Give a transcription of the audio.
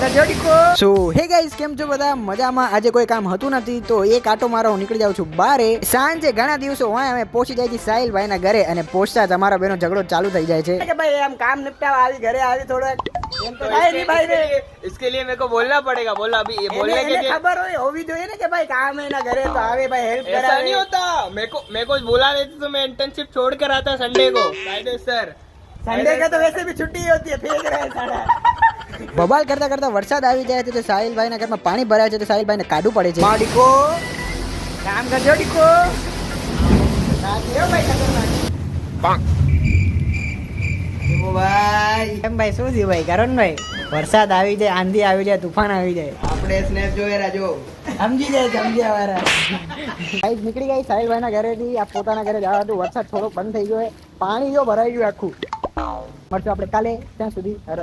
સો હે ગાઈસ, કેમ છો બધા? મજામાં? આજે કોઈ કામ હતું નથી તો એક આટો મારો નીકળી જાઉં છું બારે. સાંજે ઘણા દિવસો હોય અમે પહોંચી જાય છે સાહિલ ભાઈ ના ઘરે અને પહોંચતા જ અમારા બેનો ઝઘડો ચાલુ થઈ જાય છે કે ભાઈ આમ કામ નિપટાવા આવી ઘરે આવી થોડો એમ તો થાય નહીં ભાઈ રે. इसके लिए मेरे को बोलना पड़ेगा. बोला अभी ये बोलने के लिए ખબર હોય હોવી જોઈએ ને કે ભાઈ કામ એના ઘરે તો આવે ભાઈ હેલ્પ ऐसा કરાવે. नहीं होता. मेरे को बोला नहीं तो मैं इंटर्नशिप छोड़ कर आता संडे को. कायदेसर संडे का तो वैसे भी छुट्टी होती है, फेंक रहे हैं सारा. બબાલ કરતા કરતા વરસાદ આવી જાય છે તો સાહિલભાઈ ના ઘરમાં પાણી ભરાય છે તો સાહિલભાઈ ને કાઢવું પડે છે. ડીકો કામ કરજો ડીકો. કેમ ભાઈ શું થયું ભાઈ કરણભાઈ? વરસાદ આવી જાય, આંધી આવી જાય, તુફાન આવી જાય, આપણે સ્નેપ જોઈએ રાજો. સમજી જાય સમજ્યા વાળા. ગાઈસ નીકળી ગઈ સાહિલભાઈ ના ઘરેથી આ પોતાના ઘરે જવા હતું. વરસાદ થોડો બંધ થઈ ગયો, પાણી જો ભરાઈ ગયું આખું. મળશું આપણે કાલે, ત્યાં સુધી હર